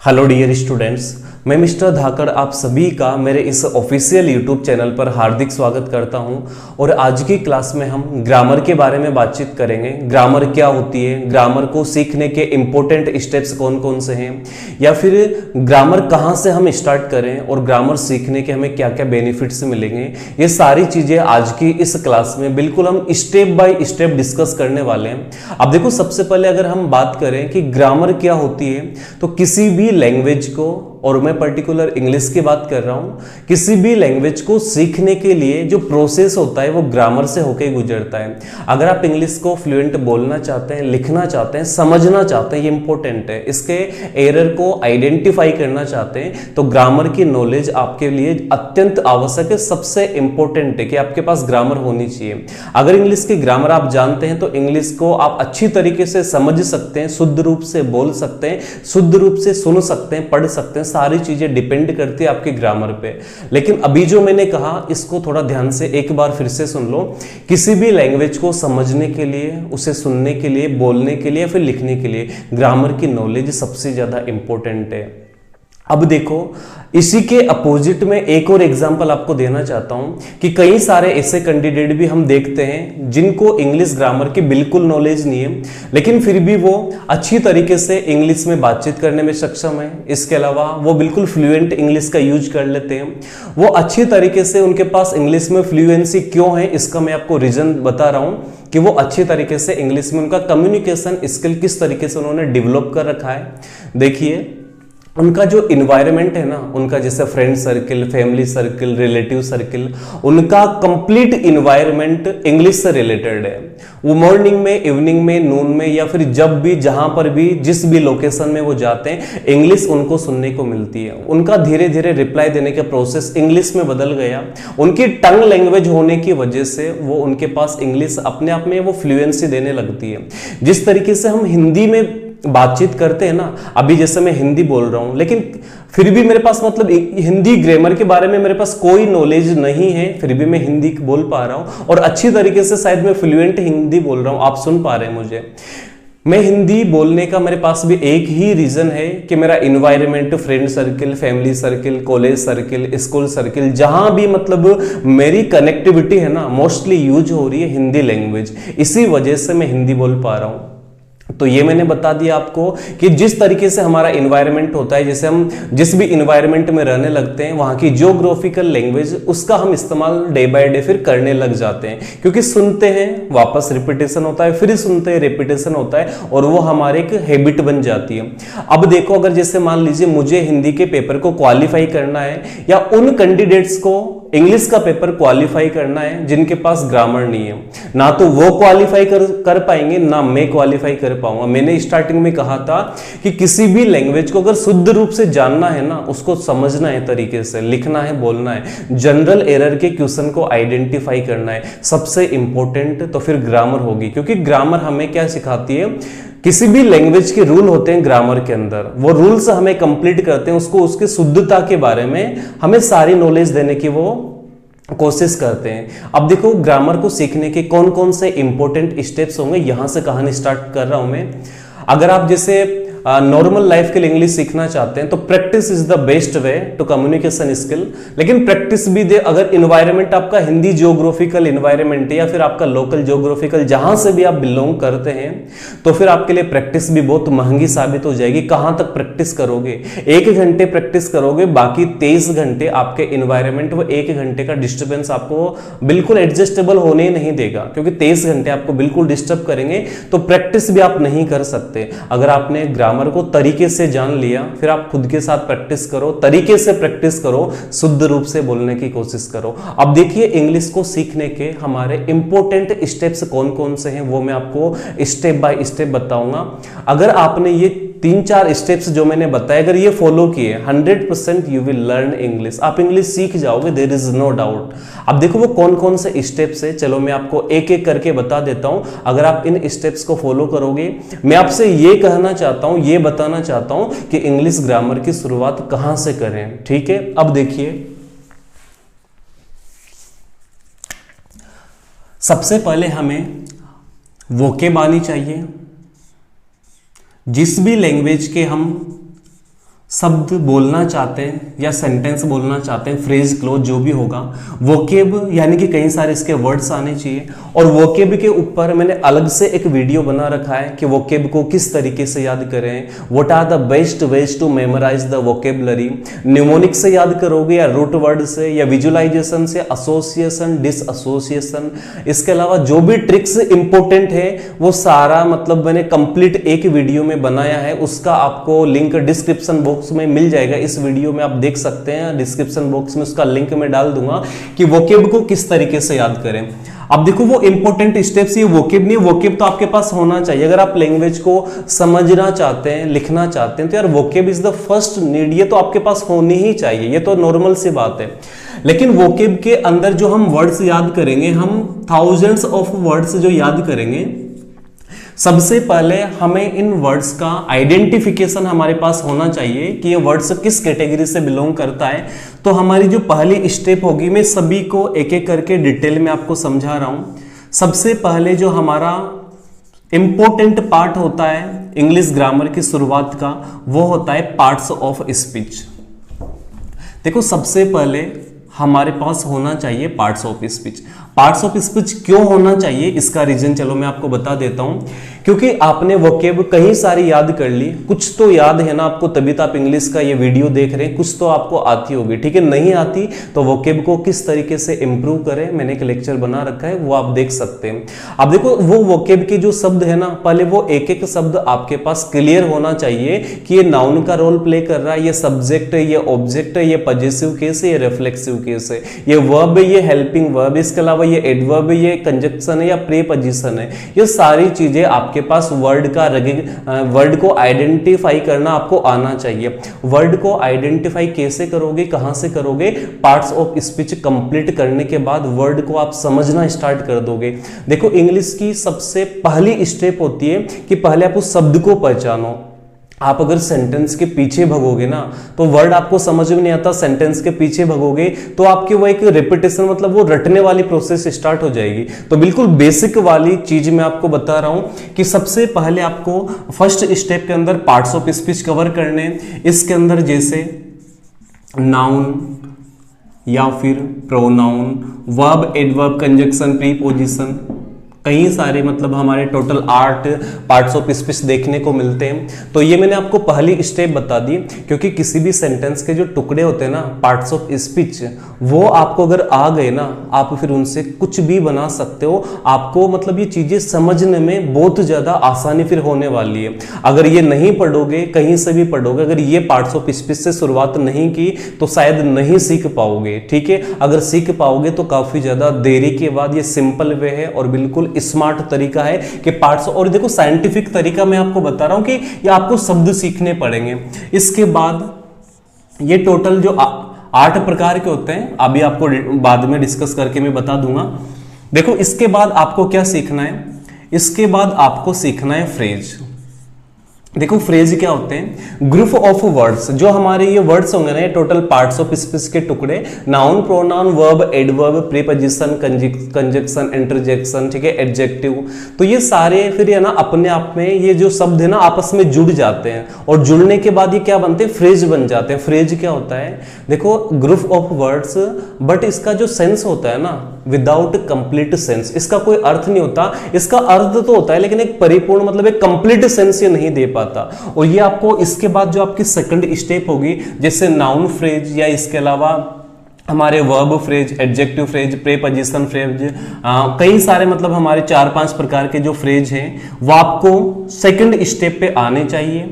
Hello dear students, मैं mister धाकड़ आप सभी का मेरे इस ऑफिशियल यूट्यूब चैनल पर हार्दिक स्वागत करता हूं। और आज की क्लास में हम ग्रामर के बारे में बातचीत करेंगे। ग्रामर क्या होती है, ग्रामर को सीखने के इम्पोर्टेंट स्टेप्स कौन कौन से हैं, या फिर ग्रामर कहां से हम स्टार्ट करें और ग्रामर सीखने के हमें क्या क्या बेनिफिट्स मिलेंगे। ये सारी चीज़ें आज की इस क्लास में बिल्कुल हम स्टेप बाय स्टेप डिस्कस करने वाले हैं। अब देखो, सबसे पहले अगर हम बात करें कि ग्रामर क्या होती है, तो किसी भी लैंग्वेज को, और मैं पर्टिकुलर इंग्लिश की बात कर रहा हूं, किसी भी लैंग्वेज को सीखने के लिए जो प्रोसेस होता है वो ग्रामर से होकर गुजरता है। अगर आप इंग्लिश को फ्लुएंट बोलना चाहते हैं, लिखना चाहते हैं, समझना चाहते हैं, ये इंपॉर्टेंट है, इसके एरर को आइडेंटिफाई करना चाहते हैं, तो ग्रामर की नॉलेज आपके लिए अत्यंत आवश्यक है। सबसे इंपॉर्टेंट है कि आपके पास ग्रामर होनी चाहिए। अगर इंग्लिश की ग्रामर आप जानते हैं तो इंग्लिश को आप अच्छी तरीके से समझ सकते हैं, शुद्ध रूप से बोल सकते हैं, शुद्ध रूप से सुन सकते हैं, पढ़ सकते हैं। सारी चीजें डिपेंड करती है आपके ग्रामर पे। लेकिन अभी जो मैंने कहा, इसको थोड़ा ध्यान से एक बार फिर से सुन लो। किसी भी लैंग्वेज को समझने के लिए, उसे सुनने के लिए, बोलने के लिए, फिर लिखने के लिए ग्रामर की नॉलेज सबसे ज्यादा इंपॉर्टेंट है। अब देखो, इसी के अपोजिट में एक और एग्जांपल आपको देना चाहता हूं कि कई सारे ऐसे कैंडिडेट भी हम देखते हैं जिनको इंग्लिश ग्रामर की बिल्कुल नॉलेज नहीं है, लेकिन फिर भी वो अच्छी तरीके से इंग्लिश में बातचीत करने में सक्षम है। इसके अलावा वो बिल्कुल फ्लुएंट इंग्लिश का यूज कर लेते हैं। वो अच्छी तरीके से, उनके पास इंग्लिश में फ्लुएंसी क्यों है, इसका मैं आपको रीजन बता रहा हूं कि वो अच्छी तरीके से इंग्लिश में, उनका कम्युनिकेशन स्किल किस तरीके से उन्होंने डेवलप कर रखा है। देखिए, उनका जो इन्वायरमेंट है ना, उनका जैसे friend circle, family circle, relative circle, उनका कंप्लीट इन्वायरमेंट इंग्लिश से रिलेटेड है। वो मॉर्निंग में, इवनिंग में, नून में, या फिर जब भी, जहां पर भी, जिस भी लोकेशन में वो जाते हैं, इंग्लिश उनको सुनने को मिलती है। उनका धीरे धीरे रिप्लाई देने का प्रोसेस इंग्लिश में बदल गया। उनकी टंग लैंग्वेज होने की वजह से वो, उनके पास इंग्लिश अपने आप में वो फ्लुएंसी देने लगती है। जिस तरीके से हम हिंदी में बातचीत करते हैं ना, अभी जैसे मैं हिंदी बोल रहा हूं, लेकिन फिर भी मेरे पास, मतलब हिंदी ग्रामर के बारे में मेरे पास कोई नॉलेज नहीं है, फिर भी मैं हिंदी बोल पा रहा हूं और अच्छी तरीके से शायद मैं फ्लुएंट हिंदी बोल रहा हूं, आप सुन पा रहे हैं मुझे। मैं हिंदी बोलने का मेरे पास भी एक ही रीजन है कि मेरा environment, friend circle, family circle, college circle, school circle, जहां भी मतलब मेरी कनेक्टिविटी है ना, मोस्टली यूज हो रही है हिंदी लैंग्वेज। इसी वजह से मैं हिंदी बोल पा रहा हूं। तो ये मैंने बता दिया आपको कि जिस तरीके से हमारा इन्वायरमेंट होता है, जैसे हम जिस भी इन्वायरमेंट में रहने लगते हैं, वहां की जियोग्राफिकल लैंग्वेज, उसका हम इस्तेमाल डे बाय डे फिर करने लग जाते हैं। क्योंकि सुनते हैं, वापस रिपीटेशन होता है, फिर सुनते हैं, रिपीटेशन होता है, और वो हमारे एक हैबिट बन जाती है। अब देखो, अगर जैसे मान लीजिए मुझे हिंदी के पेपर को क्वालिफाई करना है, या उन कैंडिडेट्स को इंग्लिश का पेपर क्वालिफाई करना है जिनके पास ग्रामर नहीं है, ना तो वो क्वालिफाई कर पाएंगे, ना मैं क्वालिफाई कर पाऊंगा। मैंने स्टार्टिंग में कहा था कि किसी भी लैंग्वेज को अगर शुद्ध रूप से जानना है ना, उसको समझना है, तरीके से लिखना है, बोलना है, जनरल एरर के क्वेश्चन को आइडेंटिफाई करना है, सबसे इंपॉर्टेंट तो फिर ग्रामर होगी। क्योंकि ग्रामर हमें क्या सिखाती है, किसी भी लैंग्वेज के रूल होते हैं ग्रामर के अंदर, वो रूल्स हमें कंप्लीट करते हैं, उसको, उसकी शुद्धता के बारे में हमें सारी नॉलेज देने की वो कोशिश करते हैं। अब देखो, ग्रामर को सीखने के कौन कौन से इंपॉर्टेंट स्टेप्स होंगे, यहां से कहानी स्टार्ट कर रहा हूं मैं। अगर आप जैसे नॉर्मल लाइफ के लिए इंग्लिश सीखना चाहते हैं तो practice is the best way to communication skill. लेकिन प्रैक्टिस भी दे, अगर इन्वायरमेंट आपका हिंदी जियोग्राफिकल इन्वायरमेंट है, या फिर आपका लोकल जियोग्राफिकल, जहां से भी आप बिलोंग करते हैं, तो फिर आपके लिए प्रैक्टिस भी बहुत महंगी साबित हो जाएगी। कहां तक प्रैक्टिस करोगे? 1 घंटे प्रैक्टिस करोगे, बाकी 23 घंटे आपके इन्वायरमेंट, वो 1 घंटे का डिस्टर्बेंस आपको बिल्कुल एडजस्टेबल होने ही नहीं देगा, क्योंकि 23 घंटे आपको बिल्कुल डिस्टर्ब करेंगे। तो प्रैक्टिस भी आप नहीं कर सकते। अगर आपने ग्रामर को तरीके से जान लिया, फिर आप खुद के साथ प्रैक्टिस करो, तरीके से प्रैक्टिस करो, शुद्ध रूप से बोलने की कोशिश करो। अब देखिए, इंग्लिश को सीखने के हमारे इंपॉर्टेंट स्टेप्स कौन कौन से हैं, वो मैं आपको स्टेप बाय स्टेप बताऊंगा। अगर आपने ये 3-4 स्टेप्स जो मैंने बताए, अगर ये फॉलो किए, 100% यू विल लर्न इंग्लिश। आप इंग्लिश सीख जाओगे, देयर इज नो डाउट। अब देखो वो कौन कौन से स्टेप्स है, चलो मैं आपको एक एक करके बता देता हूं। अगर आप इन स्टेप्स को फॉलो करोगे, मैं आपसे ये कहना चाहता हूं, ये बताना चाहता हूं कि इंग्लिश ग्रामर की शुरुआत कहां से करें। ठीक है, अब देखिए, सबसे पहले हमें वोकेब आनी चाहिए। जिस भी लैंग्वेज के हम शब्द बोलना चाहते हैं या सेंटेंस बोलना चाहते हैं, फ्रेज क्लोज जो भी होगा, वोकेब यानी कि कई सारे इसके वर्ड्स आने चाहिए। और वोकेब के ऊपर मैंने अलग से एक वीडियो बना रखा है कि वोकेब को किस तरीके से याद करें, what are the best ways to memorise the vocabulary. Mnemonic से याद करोगे या रूट वर्ड से या विजुअलाइजेशन से, एसोसिएशन, डिसएसोसिएशन, इसके अलावा जो भी ट्रिक्स इंपॉर्टेंट है वो सारा मतलब मैंने कंप्लीट एक वीडियो में बनाया है। उसका आपको लिंक डिस्क्रिप्शन बॉक्स में मिल जाएगा। इस वीडियो में आप देख सकते हैं, डिस्क्रिप्शन बॉक्स में उसका लिंक मैं डाल दूंगा कि वोकेब को किस तरीके से याद करें। अब देखो वो इंपॉर्टेंट स्टेप्स, ये वोकेब नहीं, वोकेब तो आपके पास होना चाहिए। अगर आप लैंग्वेज को समझना चाहते हैं, लिखना चाहते हैं, तो यार vocab is the first need, ये तो आपके पास होनी ही चाहिए, ये तो नॉर्मल सी बात है। लेकिन वोकेब के अंदर जो हम वर्ड्स याद करेंगे, हम थाउजेंड्स ऑफ वर्ड्स जो याद करेंगे, सबसे पहले हमें इन वर्ड्स का आइडेंटिफिकेशन हमारे पास होना चाहिए कि ये वर्ड्स किस कैटेगरी से बिलोंग करता है। तो हमारी जो पहली स्टेप होगी, मैं सभी को एक एक करके डिटेल में आपको समझा रहा हूं। सबसे पहले जो हमारा इंपॉर्टेंट पार्ट होता है इंग्लिश ग्रामर की शुरुआत का, वो होता है पार्ट्स ऑफ स्पीच। देखो सबसे पहले हमारे पास होना चाहिए parts of speech. Parts of speech क्यों होना चाहिए, इसका रीजन चलो मैं आपको बता देता हूं। क्योंकि आपने वोकेब कहीं सारी याद कर ली, कुछ तो याद है ना आपको, तभी तो आप इंग्लिश का ये वीडियो देख रहे हैं, कुछ तो आपको आती होगी, ठीक है। नहीं आती तो वोकेब को किस तरीके से इंप्रूव करें, मैंने एक लेक्चर बना रखा है, वो आप देख सकते हैं। अब देखो वो वोकेब के जो शब्द है ना, पहले वो एक एक शब्द आपके पास क्लियर होना चाहिए कि ये नाउन का रोल प्ले कर रहा है, ये सब्जेक्ट है, ये ऑब्जेक्ट है, ये पजेसिव केस है, ये रिफ्लेक्सिव केस है, ये वर्ब है, ये हेल्पिंग वर्ब, इसके अलावा ये एडवर्ब है, ये कंजक्शन है या प्रीपोजिशन है। ये सारी चीजें आपके पास वर्ड को आइडेंटिफाई करना आपको आना चाहिए। वर्ड को आइडेंटिफाई कैसे करोगे, कहां से करोगे, पार्ट्स ऑफ स्पीच कंप्लीट करने के बाद वर्ड को आप समझना स्टार्ट कर दोगे। देखो इंग्लिश की सबसे पहली स्टेप होती है कि पहले आप उस शब्द को पहचानो। आप अगर सेंटेंस के पीछे भगोगे ना तो वर्ड आपको समझ में नहीं आता, सेंटेंस के पीछे भगोगे तो आपकी वो एक रिपीटेशन मतलब वो रटने वाली प्रोसेस स्टार्ट हो जाएगी। तो बिल्कुल बेसिक वाली चीज मैं आपको बता रहा हूं कि सबसे पहले आपको फर्स्ट स्टेप के अंदर पार्ट्स ऑफ स्पीच कवर करने। इसके अंदर जैसे नाउन या फिर pronoun, verb, adverb, conjunction, preposition, कई सारे मतलब हमारे टोटल 8 पार्ट्स ऑफ स्पीच देखने को मिलते हैं। तो ये मैंने आपको पहली स्टेप बता दी, क्योंकि किसी भी सेंटेंस के जो टुकड़े होते हैं ना पार्ट्स ऑफ स्पीच, वो आपको अगर आ गए ना, आप फिर उनसे कुछ भी बना सकते हो। आपको मतलब ये चीजें समझने में बहुत ज्यादा आसानी फिर होने वाली है। अगर ये नहीं पढ़ोगे, कहीं से भी पढ़ोगे, अगर ये पार्ट्स ऑफ स्पीच से शुरुआत नहीं की तो शायद नहीं सीख पाओगे, ठीक है। अगर सीख पाओगे तो काफी ज्यादा देरी के बाद, ये सिंपल वे है और बिल्कुल स्मार्ट तरीका है कि पार्ट्स, और देखो साइंटिफिक तरीका मैं आपको बता रहा हूं कि ये आपको शब्द सीखने पड़ेंगे। इसके बाद ये टोटल जो 8 प्रकार के होते हैं, अभी आपको बाद में डिस्कस करके मैं बता दूंगा। देखो इसके बाद आपको क्या सीखना है, इसके बाद आपको सीखना है फ्रेज। देखो फ्रेज क्या होते हैं, ग्रुप ऑफ वर्ड्स। जो हमारे ये वर्ड्स होंगे ना, ये टोटल पार्ट्स ऑफ स्पीच के टुकड़े, noun, pronoun, verb, adverb, preposition, conjunction, interjection, ठीक है, एडजेक्टिव। तो ये सारे फिर है ना अपने आप में ये जो शब्द है ना आपस में जुड़ जाते हैं, और जुड़ने के बाद ये क्या बनते हैं, फ्रेज बन जाते हैं। फ्रेज क्या होता है, देखो ग्रुप ऑफ वर्ड्स, बट इसका जो सेंस होता है ना विदाउट कंप्लीट सेंस, इसका कोई अर्थ नहीं होता। इसका अर्थ तो होता है लेकिन एक परिपूर्ण मतलब एक कंप्लीट सेंस ये नहीं दे पाता। और ये आपको इसके बाद जो आपकी सेकंड स्टेप होगी, जैसे नाउन फ्रेज या इसके अलावा हमारे verb phrase, adjective phrase, preposition phrase, कई सारे मतलब हमारे 4-5 प्रकार के जो फ्रेज हैं वो आपको सेकंड स्टेप पे आने चाहिए।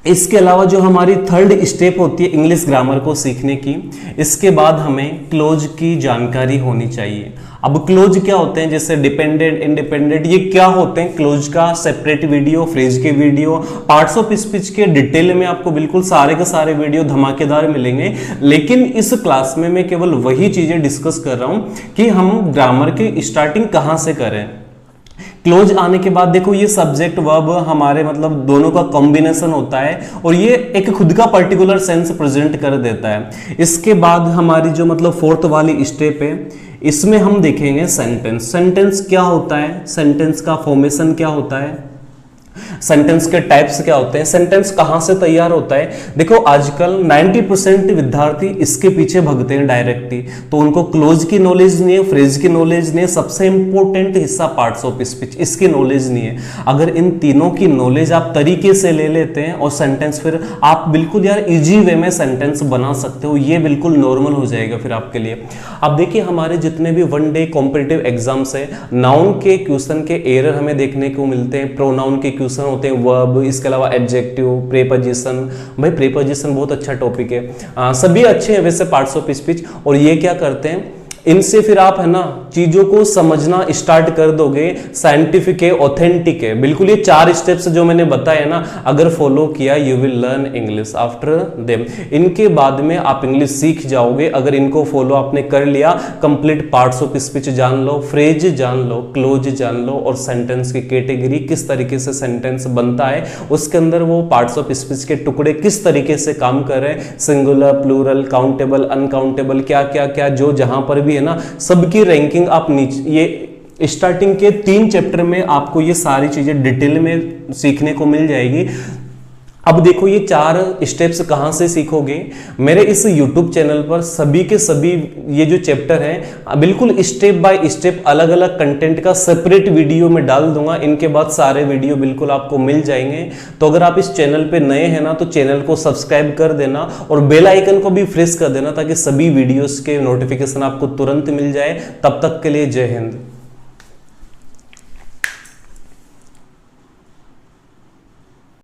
इसके अलावा जो हमारी थर्ड स्टेप होती है इंग्लिश ग्रामर को सीखने की, इसके बाद हमें क्लोज की जानकारी होनी चाहिए। अब क्लोज क्या होते हैं, जैसे डिपेंडेंट, इंडिपेंडेंट, ये क्या होते हैं। क्लोज का सेपरेट वीडियो, फ्रेज के वीडियो, पार्ट्स ऑफ स्पीच के डिटेल में आपको बिल्कुल सारे के सारे वीडियो धमाकेदार मिलेंगे। लेकिन इस क्लास में मैं केवल वही चीजें डिस्कस कर रहा हूं कि हम ग्रामर की स्टार्टिंग कहां से करें। क्लोज आने के बाद देखो ये सब्जेक्ट वर्ब हमारे मतलब दोनों का कॉम्बिनेशन होता है, और ये एक खुद का पर्टिकुलर सेंस प्रेजेंट कर देता है। इसके बाद हमारी जो मतलब फोर्थ वाली स्टेप है, इसमें हम देखेंगे सेंटेंस। सेंटेंस क्या होता है, सेंटेंस का फॉर्मेशन क्या होता है, सेंटेंस के टाइप्स क्या होते हैं, सेंटेंस कहां से तैयार होता है। देखो आजकल 90% विद्यार्थी इसके पीछे भगते हैं डायरेक्टली, तो उनको क्लोज की नॉलेज नहीं है, फ्रेज की नॉलेज नहीं है, सबसे इंपॉर्टेंट हिस्सा पार्ट्स ऑफ स्पीच इसकी नॉलेज नहीं है। अगर इन तीनों की नॉलेज आप तरीके से ले लेते हैं और सेंटेंस, फिर आप बिल्कुल यार इजी वे में सेंटेंस बना सकते हो, ये बिल्कुल नॉर्मल हो जाएगा फिर आपके लिए। अब देखिए हमारे जितने भी वन डे कॉम्पिटिटिव एग्जाम्स है, नाउन के क्वेश्चन के एरर हमें देखने को मिलते हैं, प्रोनाउन के क्वेश्चन होते हैं, वर्ब, इसके अलावा एडजेक्टिव, प्रीपोजिशन। भाई प्रीपोजिशन बहुत अच्छा टॉपिक है, सभी अच्छे हैं वैसे पार्ट्स ऑफ स्पीच। और ये क्या करते हैं, इनसे फिर आप है ना चीजों को समझना स्टार्ट कर दोगे, साइंटिफिक है, ऑथेंटिक है, बिल्कुल ये 4 स्टेप्स जो मैंने बताया ना, अगर फॉलो किया you will learn English after them. इनके बाद में आप इंग्लिश सीख जाओगे अगर इनको फॉलो आपने कर लिया। कंप्लीट पार्ट्स ऑफ स्पीच जान लो, फ्रेज जान लो, क्लोज जान लो, और सेंटेंस की कैटेगरी, किस तरीके से सेंटेंस बनता है, उसके अंदर वो पार्ट्स ऑफ स्पीच के टुकड़े किस तरीके से काम कर रहे हैं, सिंगुलर, प्लूरल, काउंटेबल, अनकाउंटेबल, क्या क्या क्या, जो जहां पर भी है ना, सबकी रैंकिंग आप नीचे, ये स्टार्टिंग के 3 चैप्टर में आपको ये सारी चीजें डिटेल में सीखने को मिल जाएगी। अब देखो ये 4 स्टेप्स कहां से सीखोगे, मेरे इस YouTube चैनल पर सभी के सभी ये जो चैप्टर हैं बिल्कुल स्टेप बाय स्टेप अलग अलग कंटेंट का सेपरेट वीडियो में डाल दूंगा। इनके बाद सारे वीडियो बिल्कुल आपको मिल जाएंगे। तो अगर आप इस चैनल पे नए हैं ना, तो चैनल को सब्सक्राइब कर देना और बेल आइकन को भी प्रेस कर देना, ताकि सभी वीडियोस के नोटिफिकेशन आपको तुरंत मिल जाए। तब तक के लिए जय हिंद।